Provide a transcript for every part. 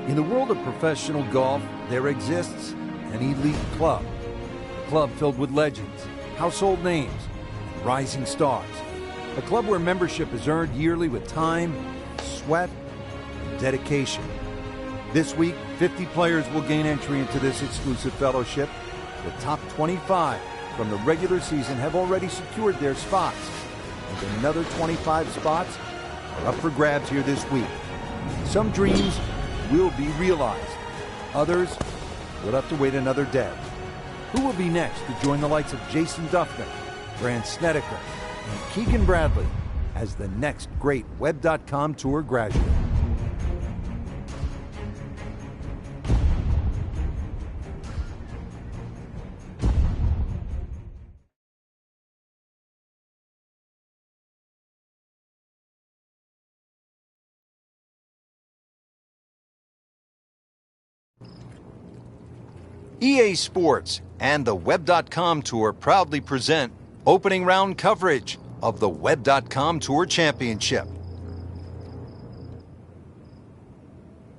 In the world of professional golf, there exists an elite club. A club filled with legends, household names, and rising stars. A club where membership is earned yearly with time, sweat, and dedication. This week, 50 players will gain entry into this exclusive fellowship. The top 25 from the regular season have already secured their spots. And another 25 spots are up for grabs here this week. Some dreams will be realized. Others will have to wait another day. Who will be next to join the likes of Jason Duffner, Grant Snedeker, and Keegan Bradley as the next great Web.com Tour graduate? EA Sports and the Web.com Tour proudly present opening round coverage of the Web.com Tour Championship.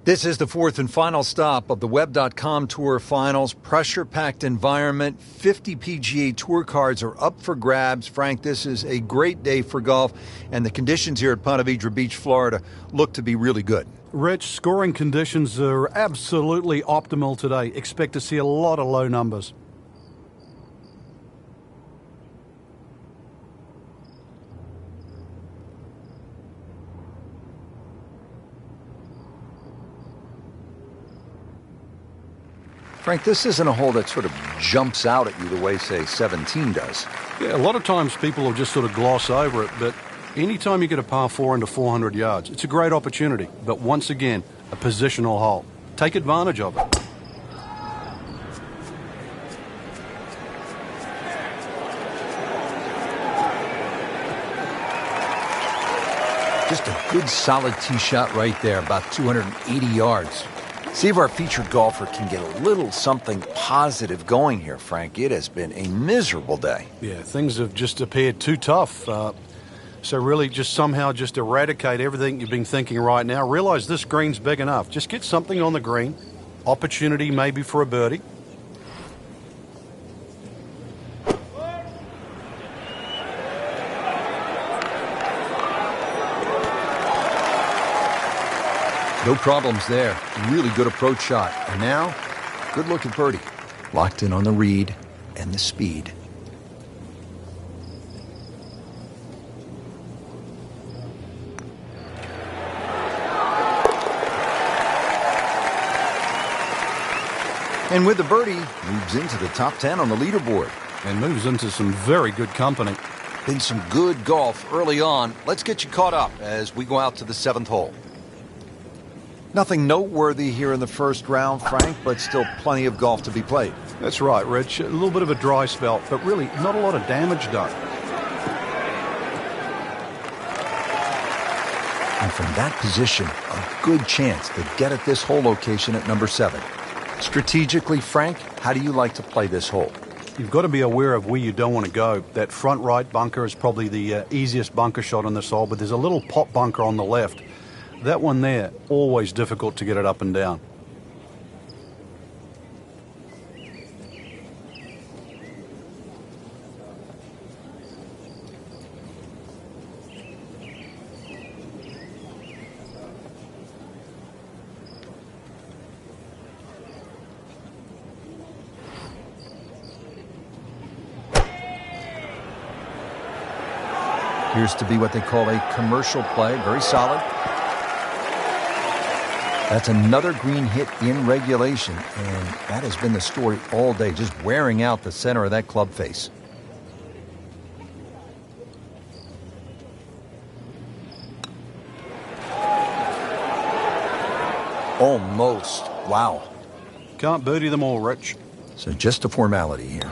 This is the fourth and final stop of the Web.com Tour Finals. Pressure-packed environment. 50 PGA Tour cards are up for grabs. Frank, this is a great day for golf, and the conditions here at Ponte Vedra Beach, Florida, look to be really good. Rich, scoring conditions are absolutely optimal today. Expect to see a lot of low numbers. Frank, this isn't a hole that sort of jumps out at you the way, say, 17 does. Yeah, a lot of times people will just sort of gloss over it, but anytime you get a par 4 into 400 yards, it's a great opportunity. But once again, a positional hole. Take advantage of it. Just a good solid tee shot right there, about 280 yards. See if our featured golfer can get a little something positive going here, Frank. It has been a miserable day. Yeah, things have just appeared too tough. So really just somehow just eradicate everything you've been thinking right now. Realize this green's big enough. Just get something on the green. Opportunity maybe for a birdie. No problems there. Really good approach shot. And now, good look at birdie. Locked in on the read and the speed. And with the birdie, moves into the top 10 on the leaderboard. And moves into some very good company. Been some good golf early on. Let's get you caught up as we go out to the 7th hole. Nothing noteworthy here in the first round, Frank, but still plenty of golf to be played. That's right, Rich. A little bit of a dry spell, but really not a lot of damage done. And from that position, a good chance to get at this hole location at number 7. Strategically, Frank, how do you like to play this hole? You've got to be aware of where you don't want to go. That front right bunker is probably the easiest bunker shot on this hole, but there's a little pop bunker on the left. That one there, always difficult to get it up and down. Appears to be what they call a commercial play. Very solid. That's another green hit in regulation, and that has been the story all day, just wearing out the center of that club face. Almost. Wow. Can't birdie them all, Rich. So just a formality here.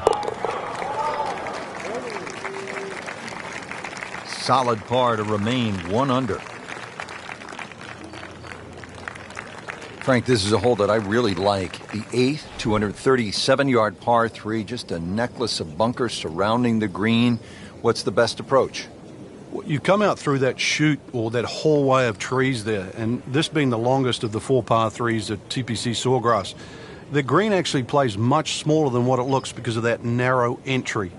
Solid par to remain 1 under. Frank, this is a hole that I really like. The 8th, 237-yard par 3, just a necklace of bunkers surrounding the green. What's the best approach? You come out through that chute or that hallway of trees there, and this being the longest of the 4 par 3s at TPC Sawgrass, the green actually plays much smaller than what it looks because of that narrow entry.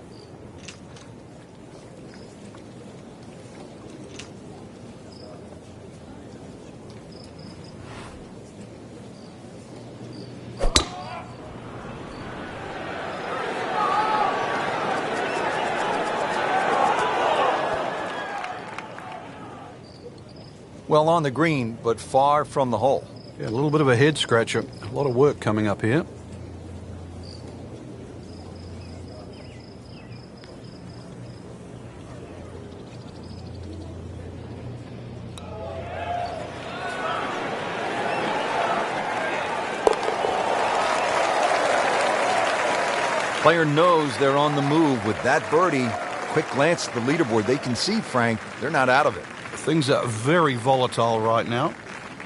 Well on the green, but far from the hole. Yeah, a little bit of a head scratcher. A lot of work coming up here. Player knows they're on the move with that birdie. Quick glance at the leaderboard. They can see, Frank, they're not out of it. Things are very volatile right now.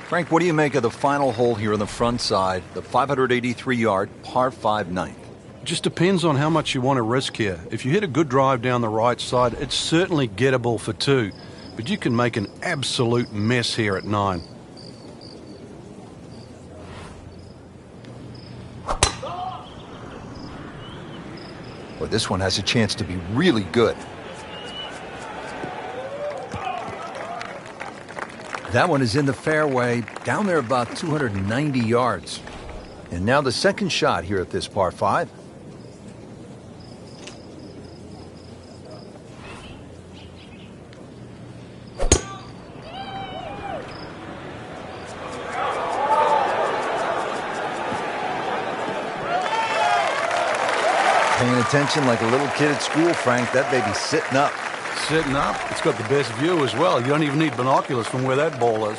Frank, what do you make of the final hole here on the front side, the 583-yard par 5 ninth? Just depends on how much you want to risk here. If you hit a good drive down the right side, it's certainly gettable for 2, but you can make an absolute mess here at 9. Well, this one has a chance to be really good. That one is in the fairway, down there about 290 yards. And now the second shot here at this par 5. Paying attention like a little kid at school, Frank. That baby's sitting up. Sitting up. It's got the best view as well. You don't even need binoculars from where that ball is.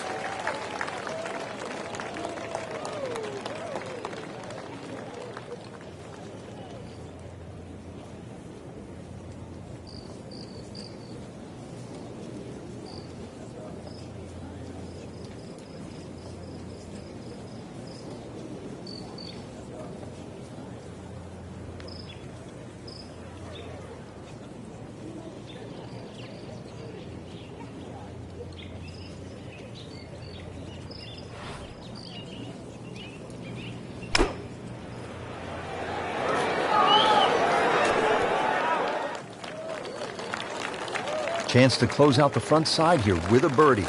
Chance to close out the front side here with a birdie.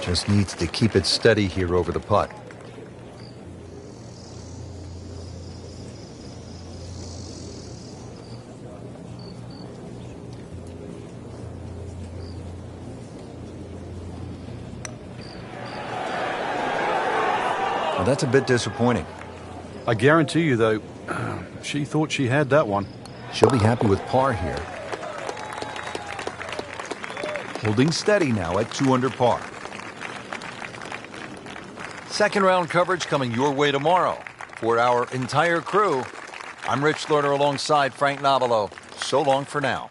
Just needs to keep it steady here over the putt. Well, that's a bit disappointing. I guarantee you, though, she thought she had that one. She'll be happy with par here. Holding steady now at 2 under par. Second round coverage coming your way tomorrow. For our entire crew, I'm Rich Lerner alongside Frank Nobilo. So long for now.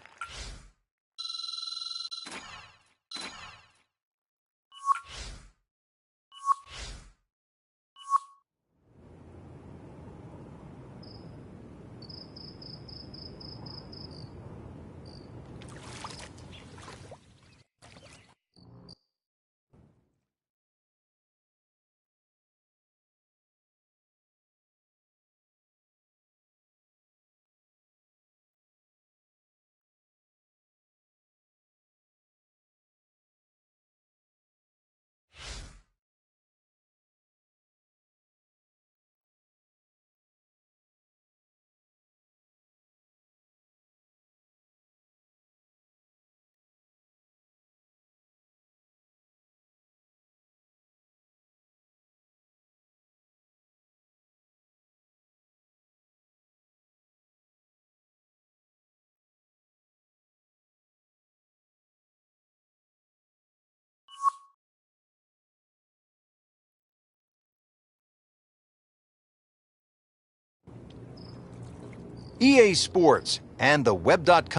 EA Sports and the Web.com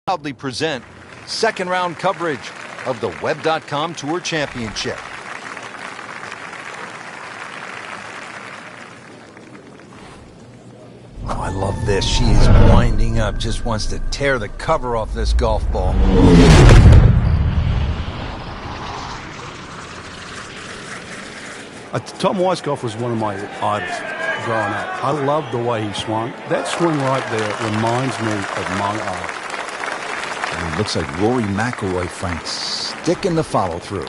proudly present second round coverage of the Web.com Tour Championship. Oh, I love this. She is winding up, just wants to tear the cover off this golf ball. Tom Weiskopf was one of my idols growing up. I loved the way he swung. That swing right there reminds me of my art. And it looks like Rory McIlroy, Frank, sticking the follow-through.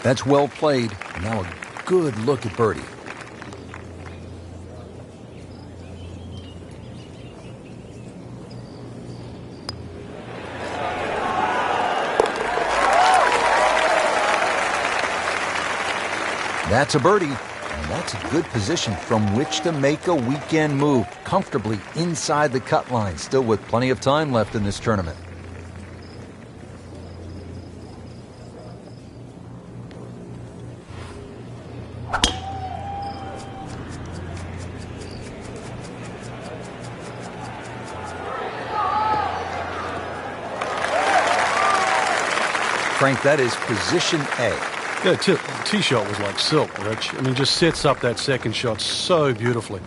That's well played. Now a good look at birdie. That's a birdie, and that's a good position from which to make a weekend move, comfortably inside the cut line, still with plenty of time left in this tournament. Frank, that is position A. Yeah, the tee shot was like silk, Rich. I mean, just sets up that second shot so beautifully.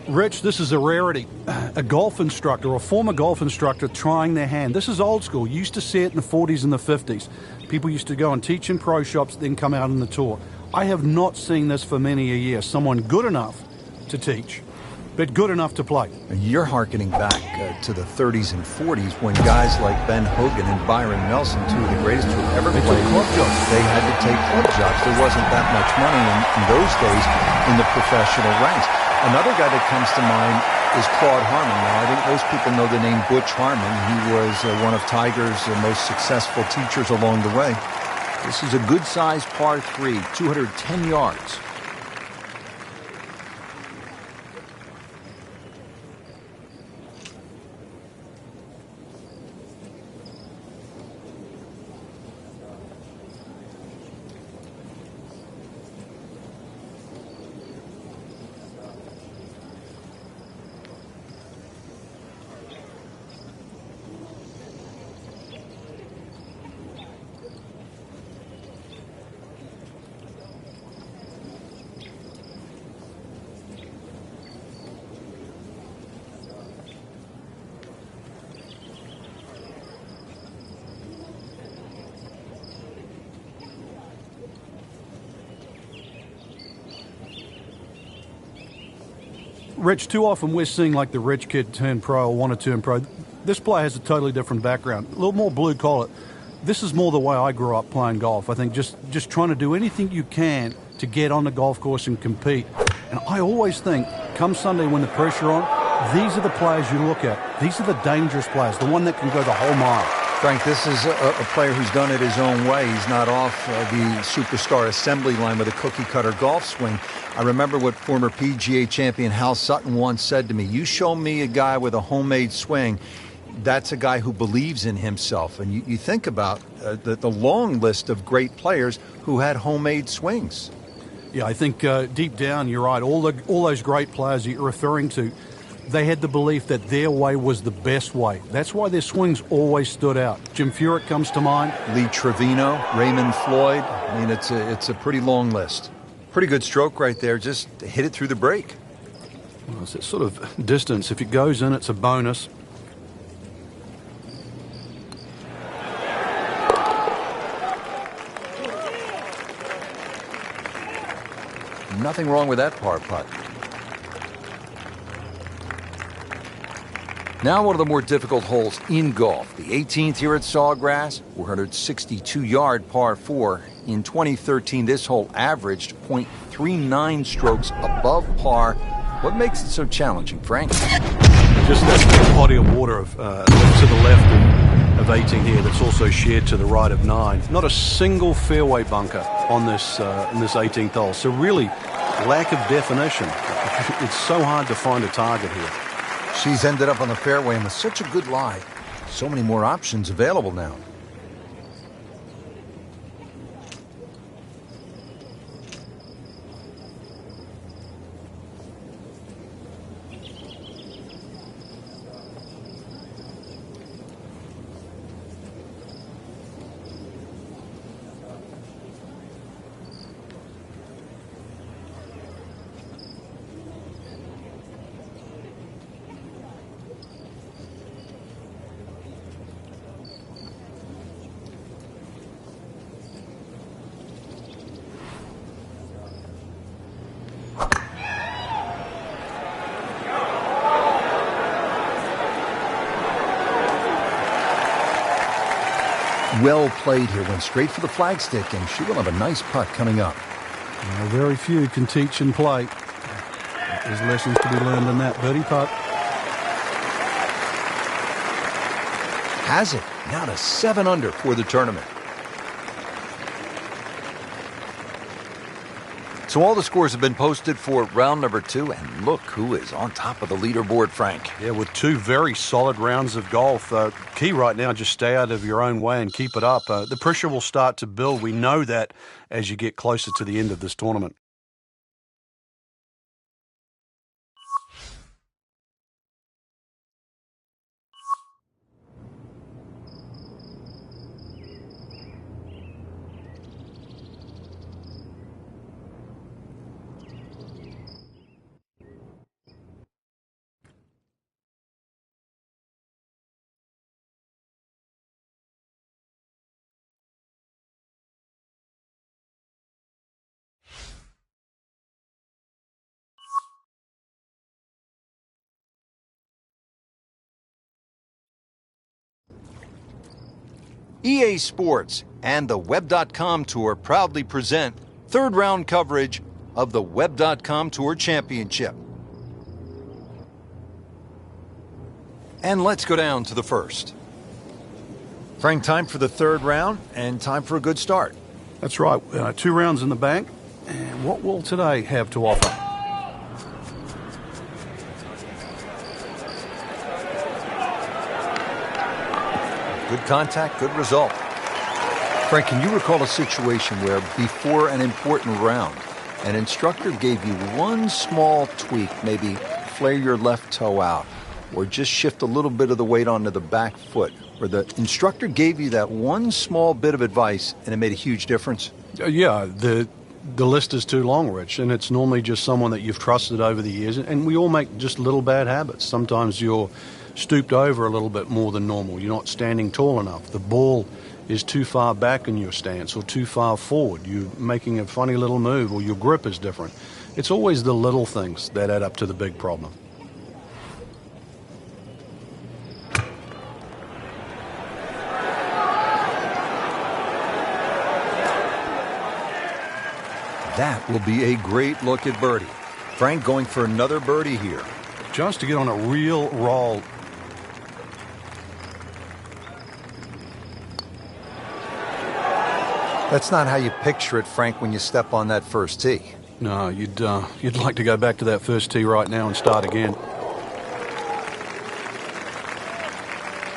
Rich, this is a rarity. A golf instructor, a former golf instructor trying their hand. This is old school. You used to see it in the 40s and the 50s. People used to go and teach in pro shops, then come out on the tour. I have not seen this for many a year. Someone good enough to teach, but good enough to play. You're hearkening back to the 30s and 40s when guys like Ben Hogan and Byron Nelson, two of the greatest who ever played, club jobs. They had to take club jobs. There wasn't that much money in those days in the professional ranks. Another guy that comes to mind is Claude Harmon. Now, I think most people know the name Butch Harmon. He was one of Tiger's most successful teachers along the way. This is a good-sized par 3, 210 yards. Rich, too often we're seeing like the rich kid turn pro or want to turn pro. This player has a totally different background, a little more blue collar. This is more the way I grew up playing golf. I think just trying to do anything you can to get on the golf course and compete. And I always think, come Sunday when the pressure on, these are the players you look at. These are the dangerous players, the one that can go the whole mile. Frank, this is a player who's done it his own way. He's not off the superstar assembly line with a cookie-cutter golf swing. I remember what former PGA champion Hal Sutton once said to me, you show me a guy with a homemade swing, that's a guy who believes in himself. And you think about the long list of great players who had homemade swings. Yeah, I think deep down, you're right. All those great players you're referring to, they had the belief that their way was the best way. That's why their swings always stood out. Jim Furyk comes to mind. Lee Trevino, Raymond Floyd. I mean, it's a pretty long list. Pretty good stroke right there. Just hit it through the break. Well, it's that sort of distance. If it goes in, it's a bonus. Nothing wrong with that par putt. Now one of the more difficult holes in golf, the 18th here at Sawgrass, 462-yard par 4. In 2013, this hole averaged .39 strokes above par. What makes it so challenging, Frank? Just that body of water to the left of 18 here that's also shared to the right of 9. Not a single fairway bunker on this in this 18th hole. So really, lack of definition. It's so hard to find a target here. She's ended up on the fairway and with such a good lie. So many more options available now. Well played here, went straight for the flagstick, and she will have a nice putt coming up. Very few can teach and play. There's lessons to be learned in that birdie putt. Has it. Now to 7 under for the tournament. So all the scores have been posted for round number 2, and look who is on top of the leaderboard, Frank. Yeah, with 2 very solid rounds of golf. Key right now, just stay out of your own way and keep it up. The pressure will start to build. We know that as you get closer to the end of this tournament. EA Sports and the Web.com Tour proudly present third round coverage of the Web.com Tour Championship. And let's go down to the first. Frank, time for the third round and time for a good start. That's right. 2 rounds in the bank. And what will today have to offer? Good contact, good result. Frank, can you recall a situation where before an important round, an instructor gave you one small tweak, maybe flare your left toe out, or just shift a little bit of the weight onto the back foot, where the instructor gave you that one small bit of advice and it made a huge difference? Yeah, the list is too long, Rich, and it's normally just someone that you've trusted over the years, and we all make just little bad habits. Sometimes you're stooped over a little bit more than normal. You're not standing tall enough. The ball is too far back in your stance or too far forward. You're making a funny little move, or your grip is different. It's always the little things that add up to the big problem. That will be a great look at birdie. Frank going for another birdie here. Just to get on a real roll. That's not how you picture it, Frank, when you step on that first tee. No, you'd like to go back to that first tee right now and start again.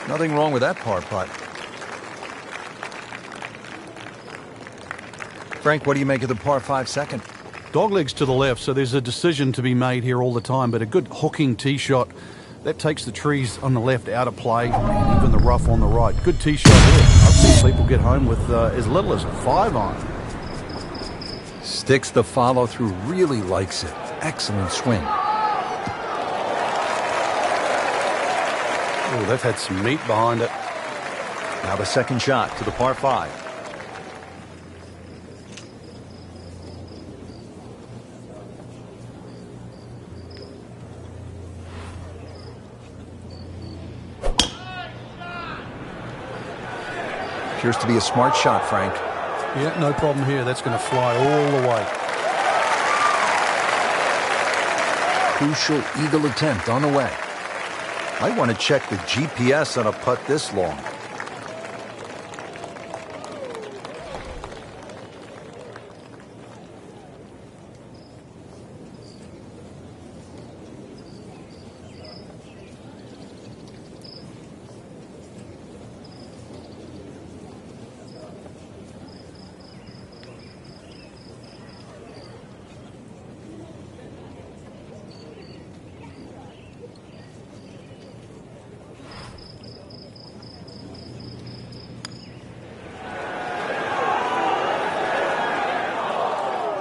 Nothing wrong with that par putt. Frank, what do you make of the par 5 second? Doglegs to the left, so there's a decision to be made here all the time, but a good hooking tee shot, that takes the trees on the left out of play, and even the rough on the right. Good tee shot here. I've seen people get home with as little as a 5-iron. Sticks the follow through, really likes it. Excellent swing. Oh, they've had some meat behind it. Now the second shot to the par 5. Appears to be a smart shot, Frank. Yeah, no problem here. That's going to fly all the way. Crucial eagle attempt on the way. Might want to check the GPS on a putt this long.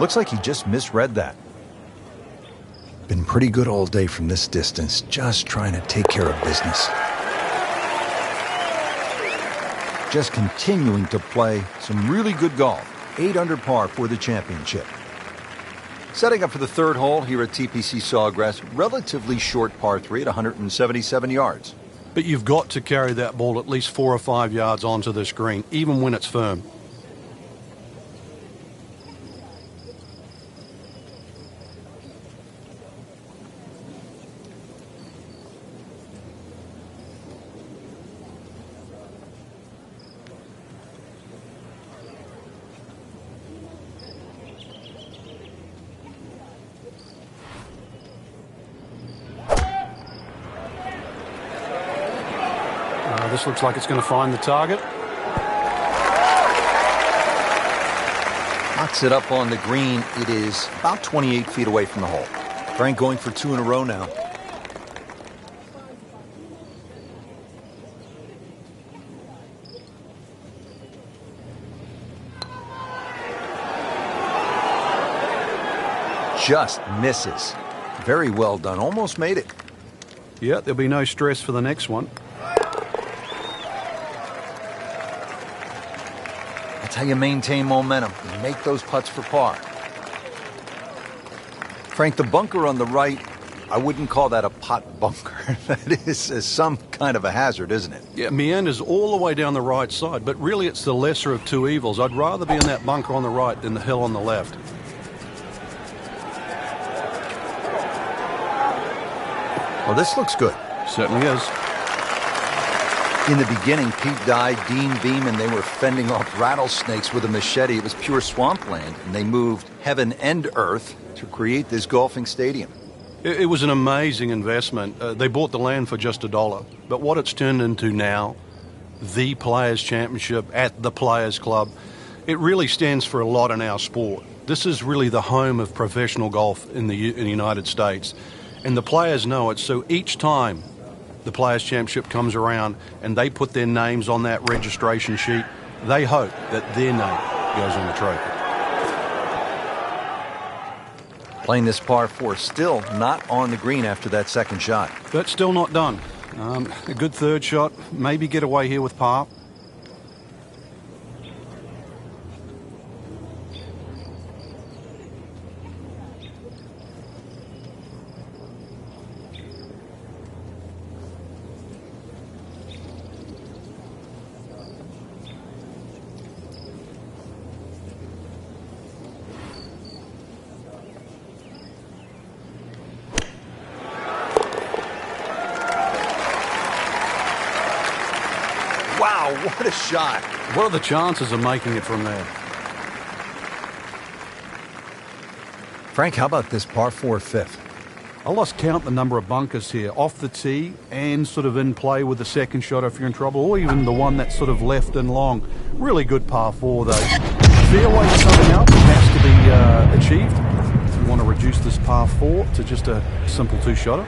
Looks like he just misread that. Been pretty good all day from this distance, just trying to take care of business. Just continuing to play some really good golf. 8 under par for the championship. Setting up for the third hole here at TPC Sawgrass, relatively short par 3 at 177 yards. But you've got to carry that ball at least 4 or 5 yards onto this green, even when it's firm. This looks like it's going to find the target. Knocks it up on the green. It is about 28 feet away from the hole. Frank going for 2 in a row now. Just misses. Very well done. Almost made it. Yeah, there'll be no stress for the next one. That's how you maintain momentum. You make those putts for par. Frank, the bunker on the right, I wouldn't call that a pot bunker. That is some kind of a hazard, isn't it? Yeah, meanders all the way down the right side, but really it's the lesser of two evils. I'd rather be in that bunker on the right than the hill on the left. Well, this looks good. Certainly is. In the beginning, Pete Dye, Dean Beam, and they were fending off rattlesnakes with a machete. It was pure swampland, and they moved heaven and earth to create this golfing stadium. It was an amazing investment. They bought the land for just $1. But what it's turned into now, the Players' Championship at the Players' Club, it really stands for a lot in our sport. This is really the home of professional golf in the United States. And the players know it, so each time the Players' Championship comes around and they put their names on that registration sheet, they hope that their name goes on the trophy. Playing this par 4, still not on the green after that second shot. But still not done. A good third shot, maybe get away here with par. Wow, what a shot. What are the chances of making it from there? Frank, how about this par 4 fifth? I lost count the number of bunkers here, off the tee and sort of in play with the second shot if you're in trouble, or even the one that's sort of left and long. Really good par 4 though. Fairway something else has to be achieved if you want to reduce this par 4 to just a simple 2-shotter.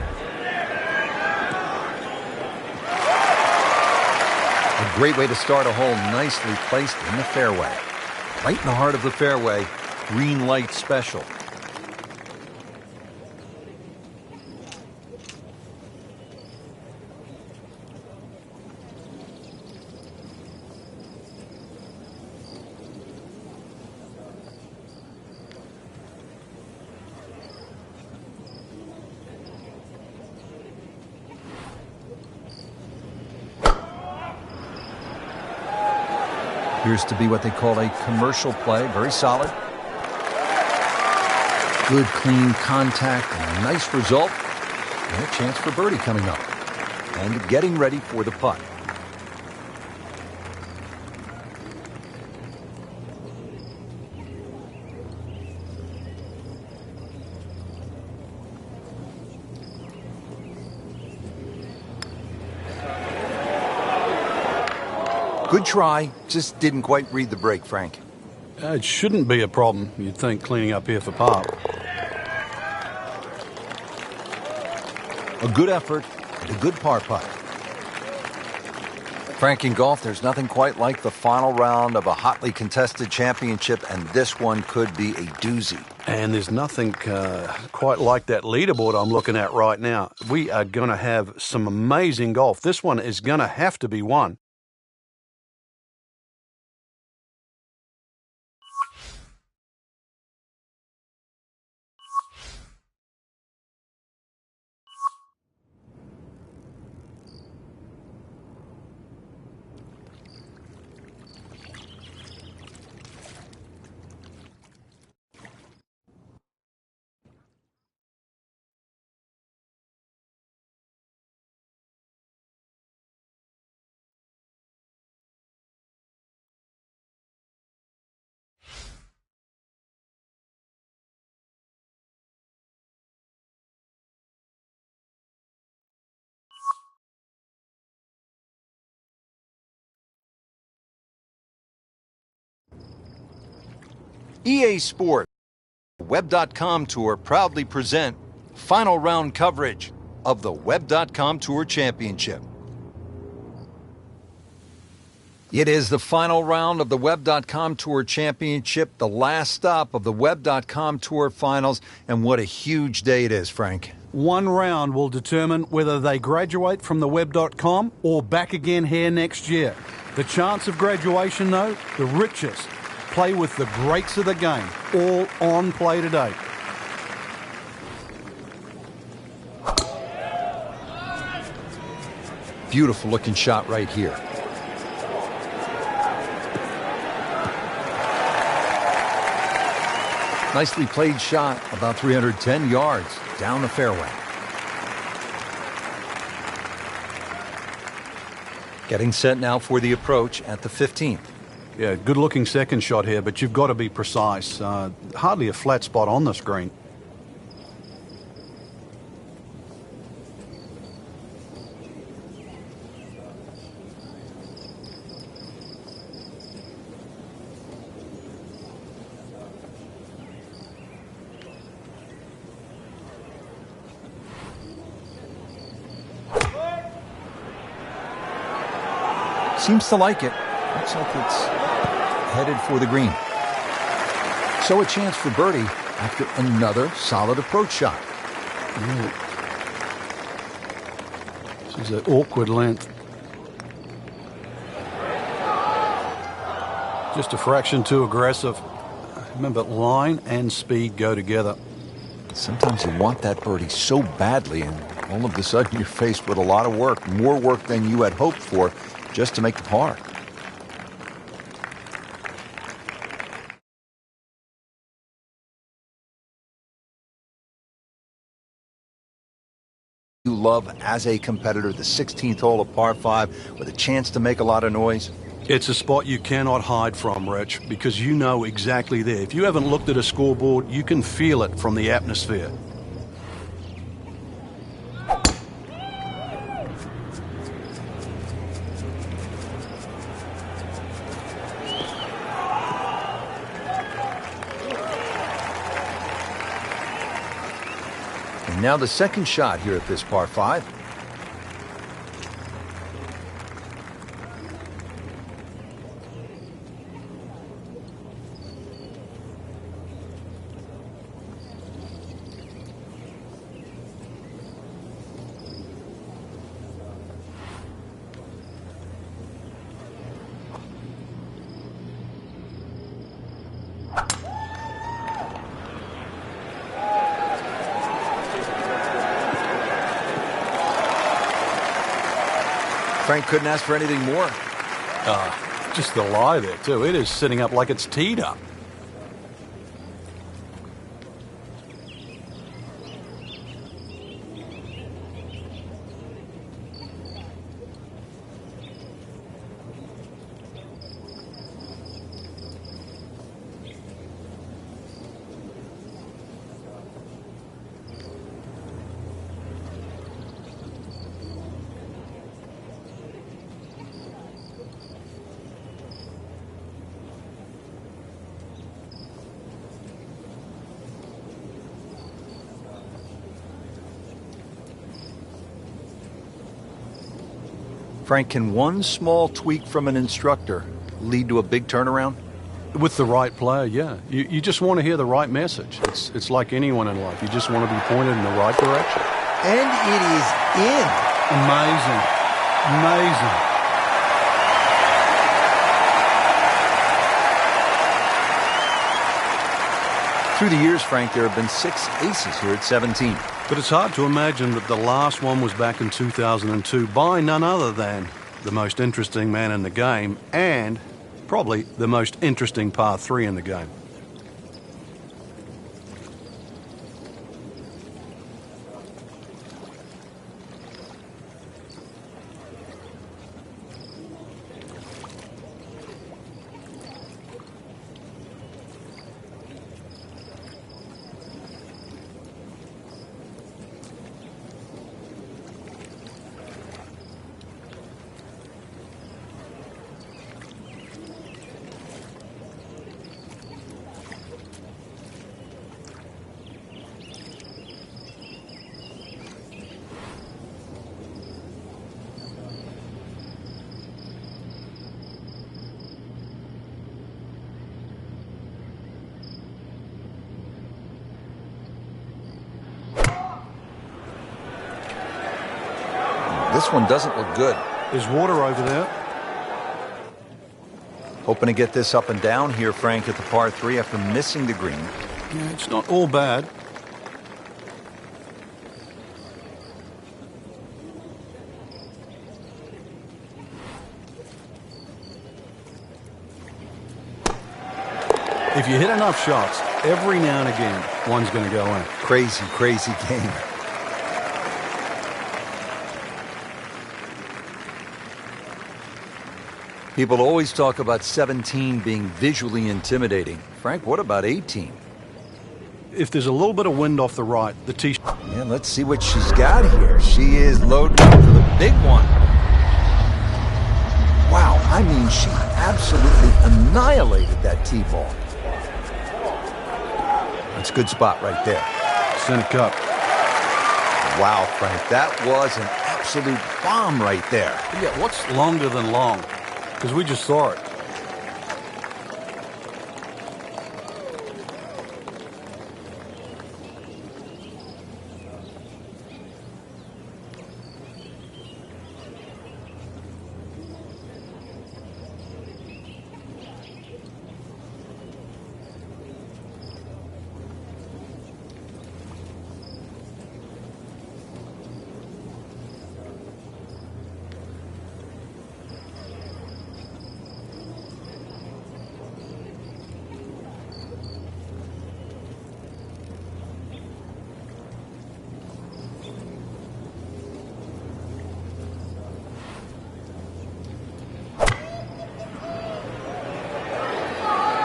A great way to start a hole, nicely placed in the fairway. Right in the heart of the fairway, green light special. Appears to be what they call a commercial play. Very solid. Good, clean contact, and a nice result. And a chance for birdie coming up. And getting ready for the putt. Good try, just didn't quite read the break, Frank. It shouldn't be a problem, you'd think, cleaning up here for par. A good effort and a good par putt. Frank, in golf, there's nothing quite like the final round of a hotly contested championship, and this one could be a doozy. And there's nothing quite like that leaderboard I'm looking at right now. We are going to have some amazing golf. This one is going to have to be won. EA Sports, Web.com Tour proudly present final round coverage of the Web.com Tour Championship. It is the final round of the Web.com Tour Championship, the last stop of the Web.com Tour Finals, and what a huge day it is, Frank. One round will determine whether they graduate from the Web.com or back again here next year. The chance of graduation, though, the richest. Play with the greats of the game, all on play today. Beautiful looking shot right here. Nicely played shot, about 310 yards down the fairway. Getting set now for the approach at the 15th. Yeah, good-looking second shot here, but you've got to be precise. Hardly a flat spot on this green. Seems to like it. Looks like it's headed for the green. So a chance for birdie after another solid approach shot. This is an awkward length. Just a fraction too aggressive. Remember, line and speed go together. Sometimes you want that birdie so badly, and all of a sudden you're faced with a lot of work, more work than you had hoped for, just to make the par. You love as a competitor, the 16th hole of par 5 with a chance to make a lot of noise. It's a spot you cannot hide from, Rich, because you know exactly there. If you haven't looked at a scoreboard, you can feel it from the atmosphere. And now the second shot here at this par 5. Frank couldn't ask for anything more. Just the lie there, too. It is sitting up like it's teed up. Frank, can one small tweak from an instructor lead to a big turnaround? With the right player, yeah. You just want to hear the right message. It's like anyone in life. You just want to be pointed in the right direction. And it is in. Amazing. Amazing. Through the years, Frank, there have been 6 aces here at 17. But it's hard to imagine that the last one was back in 2002 by none other than the most interesting man in the game and probably the most interesting par 3 in the game. This one doesn't look good. There's water over there. Hoping to get this up and down here, Frank, at the par 3 after missing the green. Yeah, it's not all bad. If you hit enough shots, every now and again, one's going to go in. Crazy, crazy game. People always talk about 17 being visually intimidating. Frank, what about 18? If there's a little bit of wind off the right, the tee... Yeah, let's see what she's got here. She is loading up for the big one. Wow, I mean, she absolutely annihilated that tee ball. That's a good spot right there. Center cup. Wow, Frank, that was an absolute bomb right there. Yeah, what's longer than long? Because we just saw it.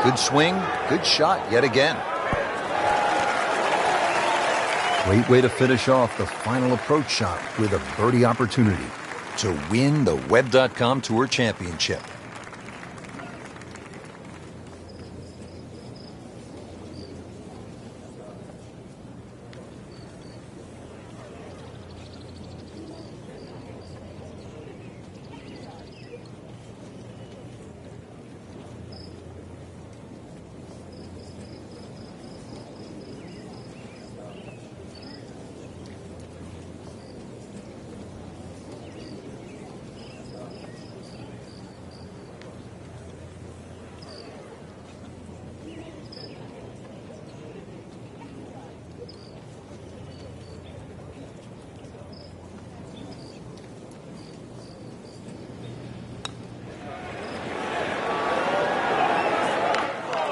Good swing, good shot yet again. Great way to finish off the final approach shot with a birdie opportunity to win the Web.com Tour Championship.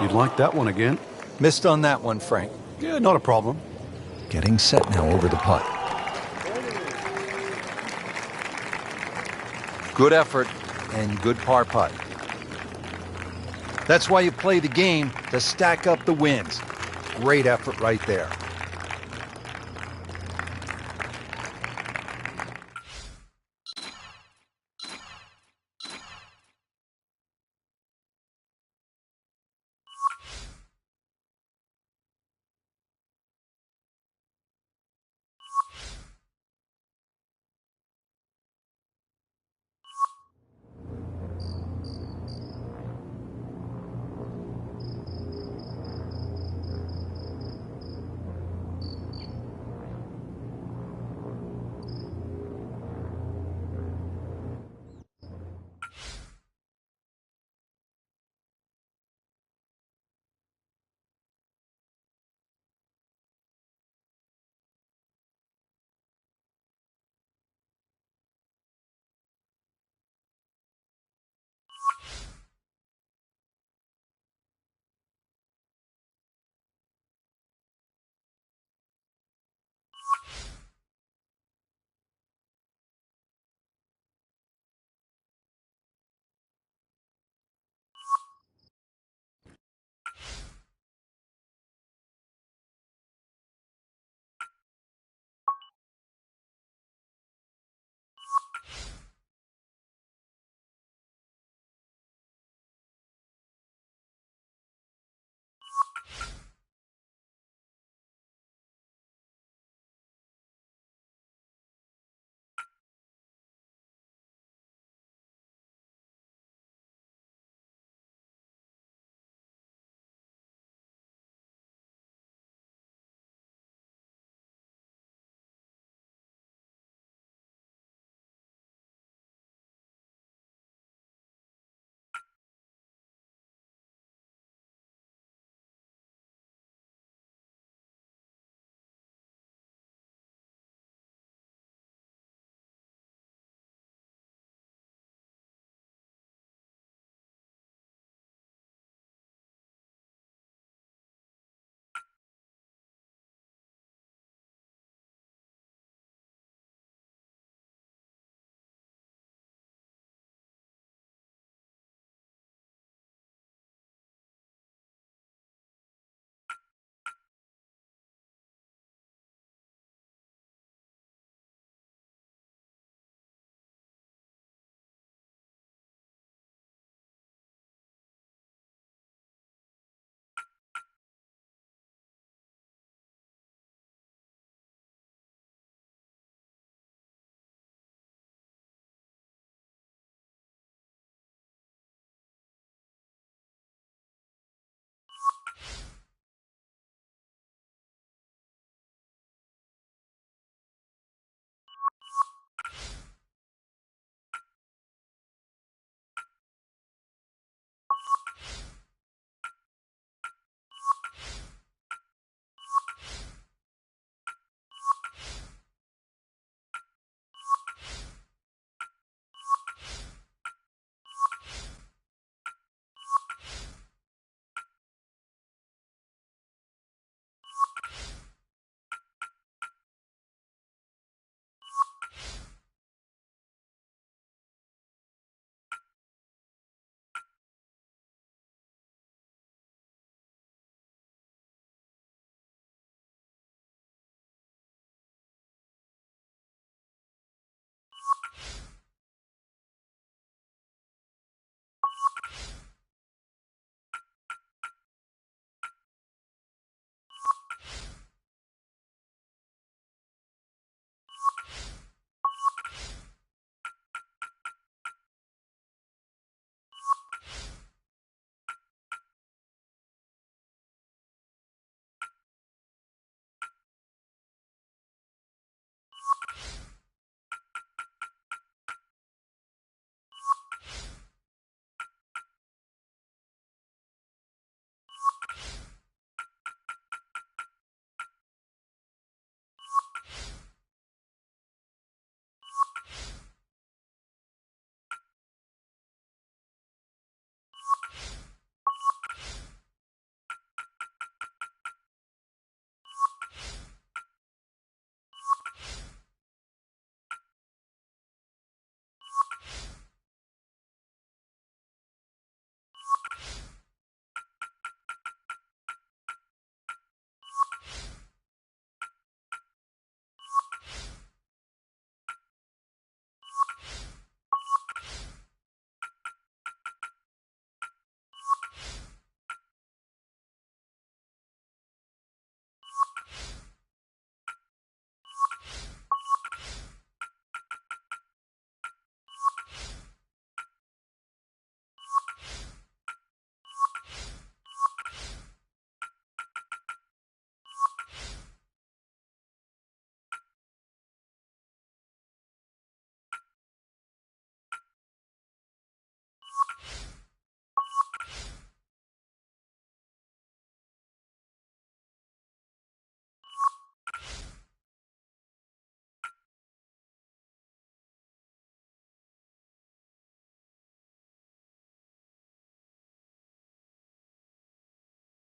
You'd like that one again? Missed on that one, Frank. Yeah, not a problem. Getting set now over the putt. Good effort and good par putt. That's why you play the game, to stack up the wins. Great effort right there.